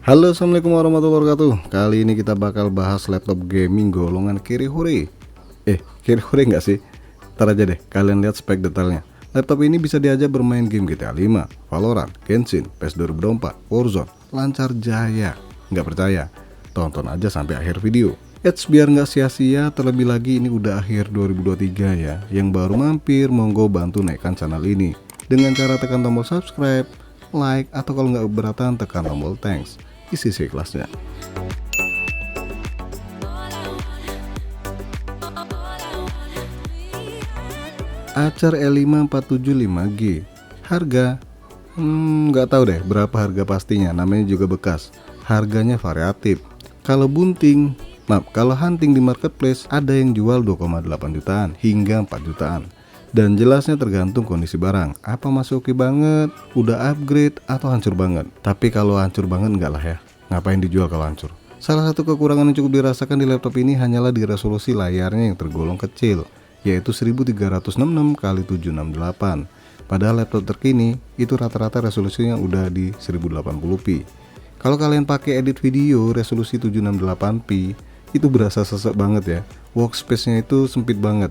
Halo, assalamualaikum warahmatullahi wabarakatuh. Kali ini kita bakal bahas laptop gaming golongan Kirin. Kirin nggak sih? Ntar aja deh, kalian lihat spek detailnya. Laptop ini bisa diajak bermain game GTA 5, Valorant, Genshin, PES 2024, Warzone, lancar jaya. Nggak percaya? Tonton aja sampai akhir video. Biar nggak sia-sia, terlebih lagi ini udah akhir 2023 ya. Yang baru mampir, monggo bantu naikkan channel ini dengan cara tekan tombol subscribe, like, atau kalau nggak keberatan tekan tombol thanks. Isi kelasnya. Acer E5 475G. Harga nggak tahu deh berapa harga pastinya, namanya juga bekas. Harganya variatif. Kalau hunting di marketplace ada yang jual 2,8 jutaan hingga 4 jutaan. Dan jelasnya tergantung kondisi barang, apa masih oke banget, udah upgrade, atau hancur banget. Tapi kalau hancur banget enggak lah ya, ngapain dijual kalau hancur. Salah satu kekurangan yang cukup dirasakan di laptop ini hanyalah di resolusi layarnya yang tergolong kecil, yaitu 1366 x 768. Padahal laptop terkini itu rata-rata resolusinya udah di 1080p. Kalau kalian pakai edit video resolusi 768p, itu berasa sesek banget ya. Workspace-nya itu sempit banget.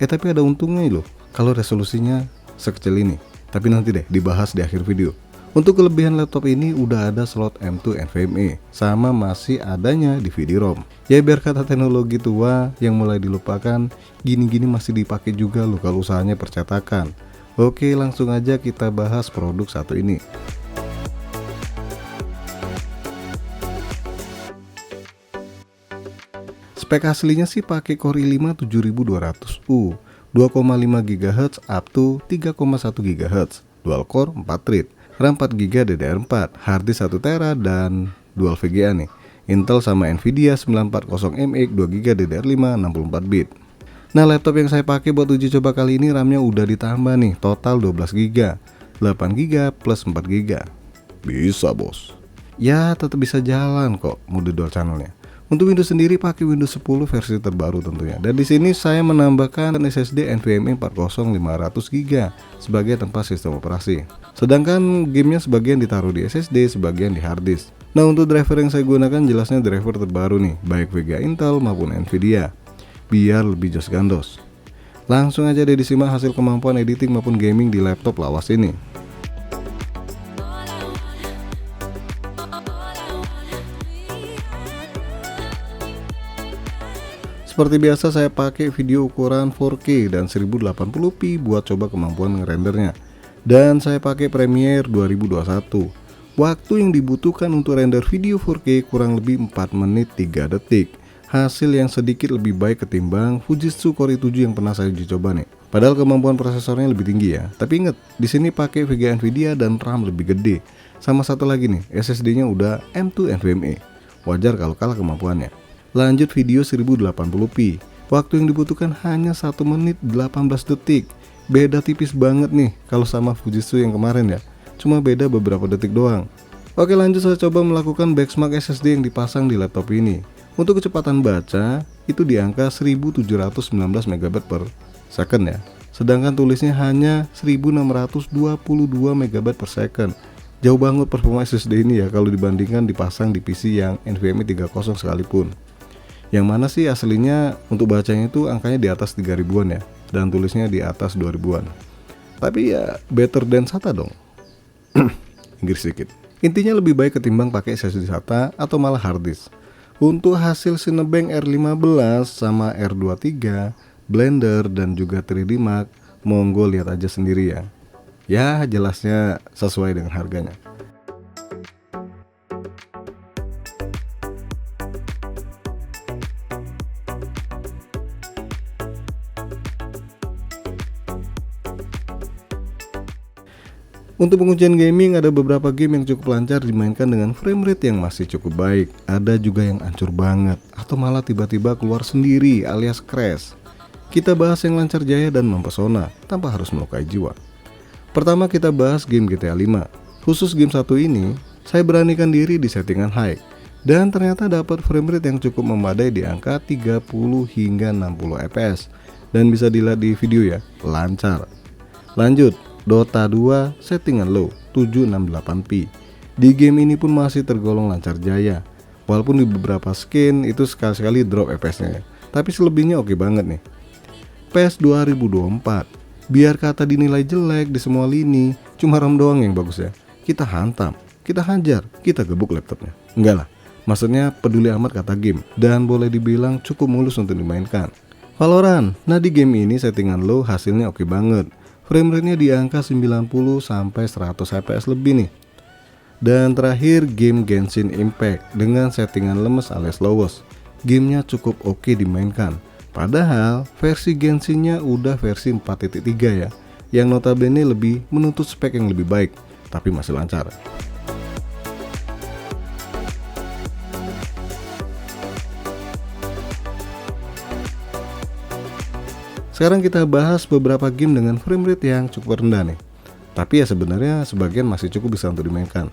Tapi ada untungnya loh kalau resolusinya sekecil ini. Tapi nanti deh dibahas di akhir video. Untuk kelebihan laptop ini udah ada slot M2 NVMe, sama masih adanya DVD-ROM. Ya biar kata teknologi tua yang mulai dilupakan, gini-gini masih dipakai juga loh kalau usahanya percetakan. Oke, langsung aja kita bahas produk satu ini. Spek aslinya sih pakai Core i5 7200U, 2,5 GHz up to 3,1 GHz, dual core 4 thread, RAM 4 GB DDR4, harddisk 1 TB dan dual VGA nih. Intel sama Nvidia 940MX 2 GB DDR5 64 bit. Nah, laptop yang saya pakai buat uji coba kali ini RAM-nya udah ditambah nih, total 12 GB, 8 GB plus 4 GB. Bisa bos. Ya tetap bisa jalan kok mode dual channelnya. Untuk Windows sendiri pakai Windows 10 versi terbaru tentunya. Dan di sini saya menambahkan SSD NVMe 40500 GB sebagai tempat sistem operasi. Sedangkan gamenya sebagian ditaruh di SSD, sebagian di harddisk. Nah, untuk driver yang saya gunakan jelasnya driver terbaru nih, baik VGA Intel maupun Nvidia, biar lebih jos gandos. Langsung aja deh disimak hasil kemampuan editing maupun gaming di laptop lawas ini. Seperti biasa saya pakai video ukuran 4K dan 1080p buat coba kemampuan ngerendernya. Dan saya pakai Premiere 2021. Waktu yang dibutuhkan untuk render video 4K kurang lebih 4 menit 3 detik. Hasil yang sedikit lebih baik ketimbang Fujitsu Core i7 yang pernah saya uji coba nih. Padahal kemampuan prosesornya lebih tinggi ya. Tapi inget, di sini pakai VGA Nvidia dan RAM lebih gede. Sama satu lagi nih, SSD-nya udah M2 NVMe. Wajar kalau kalah kemampuannya. Lanjut video 1080p. Waktu yang dibutuhkan hanya 1 menit 18 detik. Beda tipis banget nih kalau sama Fujitsu yang kemarin ya. Cuma beda beberapa detik doang. Oke, lanjut saya coba melakukan benchmark SSD yang dipasang di laptop ini. Untuk kecepatan baca itu di angka 1719 MB per second ya. Sedangkan tulisnya hanya 1622 MB per second. Jauh banget performa SSD ini ya kalau dibandingkan dipasang di PC yang NVMe 30 sekalipun. Yang mana sih aslinya untuk bacanya itu angkanya di atas 3000-an ya, dan tulisnya di atas 2000-an. Tapi ya better than SATA dong. Inggris sedikit. Intinya lebih baik ketimbang pakai SSD SATA atau malah harddisk. Untuk hasil Cinebench R15 sama R23, Blender dan juga 3D Mark, monggo lihat aja sendiri ya. Ya jelasnya sesuai dengan harganya. Untuk pengujian gaming ada beberapa game yang cukup lancar dimainkan dengan frame rate yang masih cukup baik. Ada juga yang hancur banget atau malah tiba-tiba keluar sendiri alias crash. Kita bahas yang lancar jaya dan mempesona tanpa harus melukai jiwa. Pertama kita bahas game GTA 5. Khusus game satu ini, saya beranikan diri di settingan high. Dan ternyata dapat frame rate yang cukup memadai di angka 30 hingga 60 fps. Dan bisa dilihat di video ya, lancar. Lanjut, Dota 2 settingan low 768p. Di game ini pun masih tergolong lancar jaya. Walaupun di beberapa skin itu sekali-sekali drop FPS-nya ya. Tapi selebihnya oke banget nih. PES 2024. Biar kata dinilai jelek di semua lini, cuma RAM doang yang bagus ya. Kita hantam, kita hajar, kita gebuk laptopnya. Enggak lah, maksudnya peduli amat kata game. Dan boleh dibilang cukup mulus untuk dimainkan. Valorant. Nah di game ini settingan low hasilnya oke banget. Frame rate-nya di angka 90 sampai 100 fps lebih nih. Dan terakhir game Genshin Impact dengan settingan lemes alias lowes. Gamenya cukup oke dimainkan. Padahal versi Genshin-nya udah versi 4.3 ya, yang notabene lebih menuntut spek yang lebih baik, tapi masih lancar. Sekarang kita bahas beberapa game dengan frame rate yang cukup rendah nih. Tapi ya sebenarnya sebagian masih cukup bisa untuk dimainkan.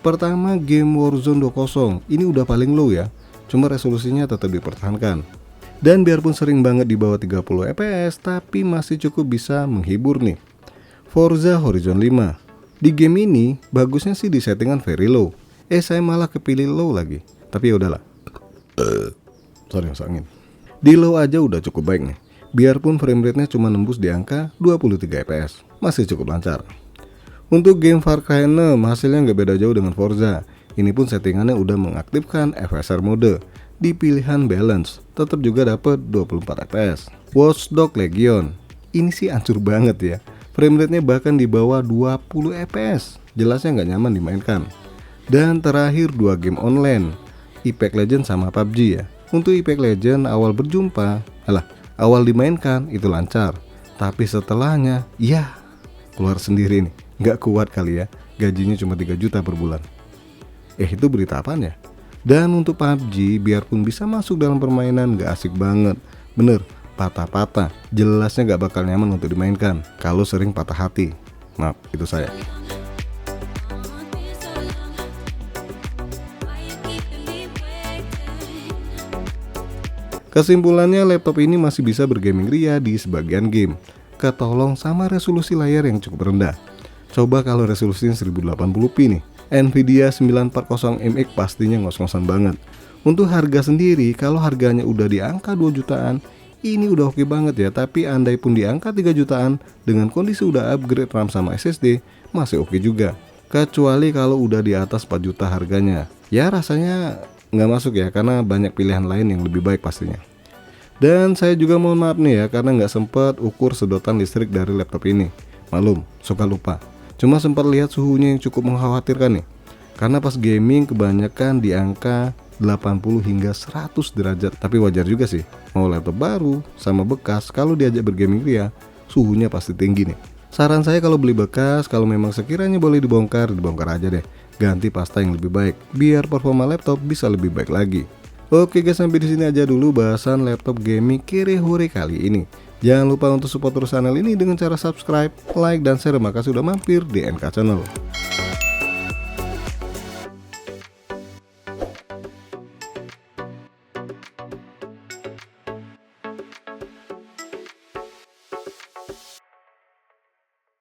Pertama, game Warzone 2.0. Ini udah paling low ya, cuma resolusinya tetap dipertahankan. Dan biarpun sering banget di bawah 30 fps, tapi masih cukup bisa menghibur nih. Forza Horizon 5. Di game ini bagusnya sih di settingan very low. Saya malah kepilih low lagi. Tapi ya udahlah. Sorry masuk angin. Di low aja udah cukup baik nih. Biarpun frame rate-nya cuma nembus di angka 23 fps, masih cukup lancar. Untuk game Far Cry 6 hasilnya nggak beda jauh dengan Forza. Ini pun settingannya udah mengaktifkan FSR mode. Di pilihan balance tetap juga dapat 24 fps. Watch Dogs Legion. Ini sih hancur banget ya. Frame rate-nya bahkan di bawah 20 fps. Jelasnya nggak nyaman dimainkan. Dan terakhir dua game online, Apex Legends sama PUBG ya. Untuk Apex Legends awal dimainkan itu lancar. Tapi setelahnya ya keluar sendiri nih. Nggak kuat kali ya, gajinya cuma 3 juta per bulan. Itu berita apaan ya? Dan untuk PUBG, biarpun bisa masuk dalam permainan nggak asik banget. Bener, patah-patah, jelasnya nggak bakal nyaman untuk dimainkan kalau sering patah hati. Maaf, itu saya. Kesimpulannya, laptop ini masih bisa bergaming ria di sebagian game. Ketolong sama resolusi layar yang cukup rendah. Coba kalau resolusinya 1080p nih, Nvidia 940MX pastinya ngos-ngosan banget. Untuk harga sendiri, kalau harganya udah di angka 2 jutaan, ini udah oke banget ya. Tapi andai pun di angka 3 jutaan, dengan kondisi udah upgrade RAM sama SSD, masih oke juga. Kecuali kalau udah di atas 4 juta harganya, ya rasanya nggak masuk ya, karena banyak pilihan lain yang lebih baik pastinya. Dan saya juga mohon maaf nih ya, karena nggak sempet ukur sedotan listrik dari laptop ini. Malum, suka lupa. Cuma sempat lihat suhunya yang cukup mengkhawatirkan nih. Karena pas gaming kebanyakan di angka 80 hingga 100 derajat. Tapi wajar juga sih, mau laptop baru sama bekas, kalau diajak bergaming ria, suhunya pasti tinggi nih. Saran saya kalau beli bekas, kalau memang sekiranya boleh dibongkar aja deh. Ganti pasta yang lebih baik, biar performa laptop bisa lebih baik lagi. Oke guys, sampai di sini aja dulu bahasan laptop gaming kere-hore kali ini. Jangan lupa untuk support terus channel ini dengan cara subscribe, like, dan share. Makasih sudah mampir di NK Channel.